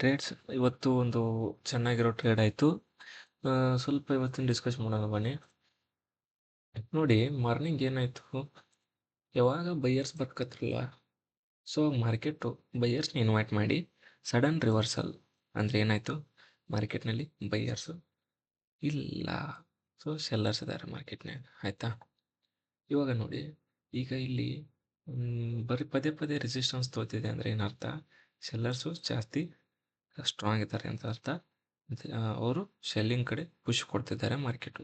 Trades ಇವತ್ತು ಒಂದು ಚೆನ್ನಾಗಿರೋ ಟ್ರೇಡ್ ಆಯಿತು. ಸ್ವಲ್ಪ ಇವತ್ತಿನ ಡಿಸ್ಕಸ್ ಮಾಡೋಣ ಬನ್ನಿ. ನೋಡಿ, ಮಾರ್ನಿಂಗ್ ಏನಾಯಿತು, ಯಾವಾಗ ಬೈಯರ್ಸ್ ಬರ್ಕತ್ರಲ್ಲ, ಸೊ ಮಾರ್ಕೆಟು ಬೈಯರ್ಸ್ನ ಇನ್ವೈಟ್ ಮಾಡಿ ಸಡನ್ ರಿವರ್ಸಲ್ ಅಂದರೆ ಏನಾಯಿತು, ಮಾರ್ಕೆಟ್ನಲ್ಲಿ ಬೈಯರ್ಸು ಇಲ್ಲ, ಸೊ ಸೆಲ್ಲರ್ಸ್ ಇದ್ದಾರೆ ಮಾರ್ಕೆಟ್ನಾಗ, ಆಯಿತಾ. ಇವಾಗ ನೋಡಿ, ಈಗ ಇಲ್ಲಿ ಬರೀ ಪದೇ ಪದೇ ರೆಸಿಸ್ಟೆನ್ಸ್ ತೋತಿದೆ ಅಂದರೆ ಏನರ್ಥ, ಸೆಲ್ಲರ್ಸು ಜಾಸ್ತಿ ಸ್ಟ್ರಾಂಗ್ ಇದ್ದಾರೆ ಅಂತ ಅರ್ಥ. ಅವರು ಸೆಲ್ಲಿಂಗ್ ಕಡೆ ಪುಷ್ ಕೊಡ್ತಿದ್ದಾರೆ ಮಾರ್ಕೆಟು.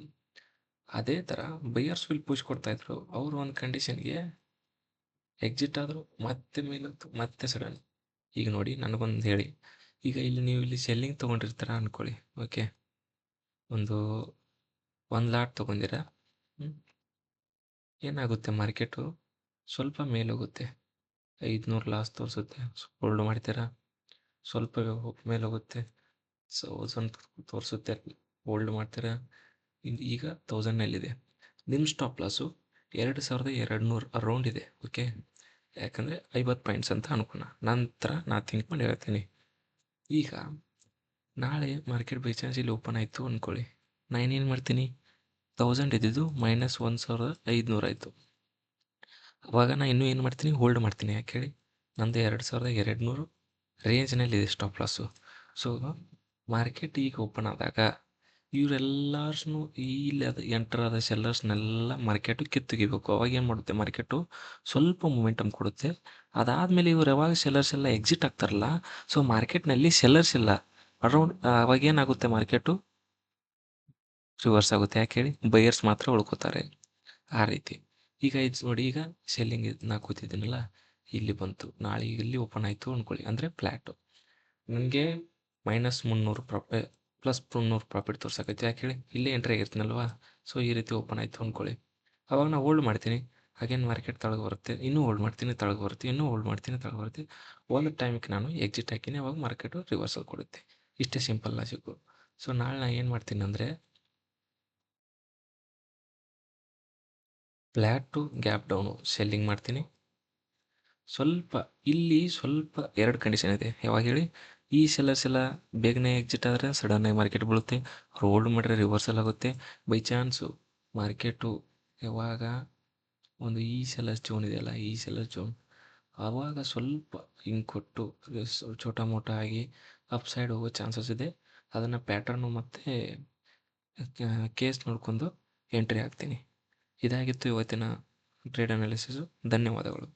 ಅದೇ ಥರ ಬೈಯರ್ಸ್ ವಿಲ್ ಪುಷ್ ಕೊಡ್ತಾ ಇದ್ರು. ಅವರು ಒಂದು ಕಂಡೀಷನ್ಗೆ ಎಕ್ಸಿಟ್ ಆದರು, ಮತ್ತೆ ಮೇಲತ್ತು, ಮತ್ತೆ ಸಡನ್. ಈಗ ನೋಡಿ, ನನಗೊಂದು ಹೇಳಿ, ಈಗ ಇಲ್ಲಿ ನೀವು ಇಲ್ಲಿ ಸೆಲ್ಲಿಂಗ್ ತೊಗೊಂಡಿರ್ತೀರ ಅಂದ್ಕೊಳ್ಳಿ, ಓಕೆ, ಒಂದು ಲಾಟ್ ತೊಗೊಂಡಿರ, ಏನಾಗುತ್ತೆ, ಮಾರ್ಕೆಟು ಸ್ವಲ್ಪ ಮೇಲೋಗುತ್ತೆ, 500 ಲಾಸ್ ತೋರಿಸುತ್ತೆ, ಹೋಲ್ಡ್ ಮಾಡ್ತೀರಾ, ಸ್ವಲ್ಪ ಮೇಲೋಗುತ್ತೆ, 1000 ತೋರಿಸುತ್ತೆ, ಹೋಲ್ಡ್ ಮಾಡ್ತೀರಾ, ಈಗ 1000ನಲ್ಲಿದೆ. ನಿಮ್ಮ ಸ್ಟಾಪ್ ಲಾಸು 2200 ಅರೌಂಡ್ ಇದೆ, ಓಕೆ. ಯಾಕಂದರೆ 50 ಪಾಯಿಂಟ್ಸ್ ಅಂತ ಅನ್ಕೋಣ. ನಂತರ ನಾನು ಥಿಂಕ್ ಮಾಡಿ ಹೇಳ್ತೀನಿ. ಈಗ ನಾಳೆ ಮಾರ್ಕೆಟ್ ಬೈ ಚಾನ್ಸ್ ಇಲ್ಲಿ ಓಪನ್ ಆಯಿತು ಅಂದ್ಕೊಳ್ಳಿ, ನಾನೇನು ಮಾಡ್ತೀನಿ, 1000 ಇದ್ದಿದ್ದು -1500 ಆಯಿತು. ಅವಾಗ ನಾನು ಇನ್ನೂ ಏನು ಮಾಡ್ತೀನಿ, ಹೋಲ್ಡ್ ಮಾಡ್ತೀನಿ. ಯಾಕೆ ಹೇಳಿ, ನಂದು 2200 ರೇಂಜ್ನಲ್ಲಿದೆ ಸ್ಟಾಪ್ ಲಾಸು. ಸೊ ಮಾರ್ಕೆಟ್ ಈಗ ಓಪನ್ ಆದಾಗ ಇವರೆಲ್ಲರೂ ಇಲ್ಲಿ ಎಂಟರ್ ಆದ ಸೆಲ್ಲರ್ಸ್ನೆಲ್ಲ ಮಾರ್ಕೆಟು ಕಿತ್ತುಗಿಬೇಕು. ಅವಾಗ ಏನು ಮಾಡುತ್ತೆ, ಮಾರ್ಕೆಟು ಸ್ವಲ್ಪ ಮೊಮೆಂಟಮ್ ಕೊಡುತ್ತೆ. ಅದಾದಮೇಲೆ ಇವ್ರು ಯಾವಾಗ ಸೆಲ್ಲರ್ಸ್ ಎಲ್ಲ ಎಕ್ಸಿಟ್ ಆಗ್ತಾರಲ್ಲ, ಸೊ ಮಾರ್ಕೆಟ್ನಲ್ಲಿ ಸೆಲ್ಲರ್ಸ್ ಇಲ್ಲ ಅರೌಂಡ್, ಅವಾಗ ಏನಾಗುತ್ತೆ, ಮಾರ್ಕೆಟು ರಿವರ್ಸ್ ಆಗುತ್ತೆ. ಯಾಕೆ ಹೇಳಿ, ಬೈಯರ್ಸ್ ಮಾತ್ರ ಉಳ್ಕೋತಾರೆ, ಆ ರೀತಿ. ಈಗ ಇದು ನೋಡಿ, ಈಗ ಸೆಲ್ಲಿಂಗ್ ನಾ ಕೂತಿದ್ದೀನಲ್ಲ, ಇಲ್ಲಿ ಬಂತು, ನಾಳೆ ಇಲ್ಲಿ ಓಪನ್ ಆಯಿತು ಅಂದ್ಕೊಳ್ಳಿ, ಅಂದರೆ ಫ್ಲ್ಯಾಟು, ನನಗೆ -300 +300 ಪ್ರಾಫಿಟ್ ತೋರ್ಸಕೈತಿ. ಯಾಕೆ ಹೇಳಿ, ಇಲ್ಲೇ ಎಂಟ್ರಿ ಆಗಿರ್ತೀನಲ್ವಾ, ಸೊ ಈ ರೀತಿ ಓಪನ್ ಆಯಿತು ಅಂದ್ಕೊಳ್ಳಿ. ಅವಾಗ ನಾನು ಹೋಲ್ಡ್ ಮಾಡ್ತೀನಿ, ಹಾಗೇನು ಮಾರ್ಕೆಟ್ ತಳಗೆ ಬರುತ್ತೆ, ಇನ್ನೂ ಹೋಲ್ಡ್ ಮಾಡ್ತೀನಿ, ತಳಗೆ ಬರುತ್ತೆ, ಇನ್ನೂ ಹೋಲ್ಡ್ ಮಾಡ್ತೀನಿ, ತಳಗೆ ಬರುತ್ತೆ. ಒಂದು ಟೈಮಿಗೆ ನಾನು ಎಕ್ಸಿಟ್ ಹಾಕಿನಿ, ಅವಾಗ ಮಾರ್ಕೆಟು ರಿವರ್ಸಲ್ ಕೊಡುತ್ತೆ. ಇಷ್ಟೇ ಸಿಂಪಲ್ ಲಾಜಿಕ್ಕು. ಸೊ ನಾಳೆ ನಾನು ಏನು ಮಾಡ್ತೀನಿ ಅಂದರೆ, flat to gap down ceiling ಮಾಡ್ತೀನಿ. ಸ್ವಲ್ಪ 2 ಕಂಡೀಷನ್ ಇದೆ. ಯಾವಾಗ ಹೇಳಿ, ಈ ಸೆಲ್ಲರ್ಸ್ ಎಲ್ಲ ಬೇಗನೆ ಎಕ್ಸಿಟ್ ಆದರೆ ಸಡನ್ನಾಗಿ ಮಾರ್ಕೆಟ್ ಬೀಳುತ್ತೆ, ಅವ್ರು ಹೋಲ್ಡ್ ಮಾಡಿದ್ರೆ ರಿವರ್ಸಲ್ ಆಗುತ್ತೆ. ಬೈ ಚಾನ್ಸು ಮಾರ್ಕೆಟು ಯಾವಾಗ ಒಂದು ಈ ಸೆಲ್ಲರ್ಸ್ ಜೋನ್ ಇದೆಯಲ್ಲ, ಈ ಸೆಲ್ಲರ್ಸ್ ಜೋನ್, ಆವಾಗ ಸ್ವಲ್ಪ ಹಿಂಗೆ ಕೊಟ್ಟು ಚೋಟ ಮೋಟ ಆಗಿ ಅಪ್ ಸೈಡ್ ಹೋಗೋ ಚಾನ್ಸಸ್ ಇದೆ. ಅದನ್ನು ಪ್ಯಾಟರ್ನು ಮತ್ತು ಕೇಸ್ ನೋಡ್ಕೊಂಡು ಎಂಟ್ರಿ ಆಗ್ತೀನಿ. ಇದಾಗಿತ್ತು ಇವತ್ತಿನ ಟ್ರೇಡ್ ಅನಾಲಿಸಿಸು. ಧನ್ಯವಾದಗಳು.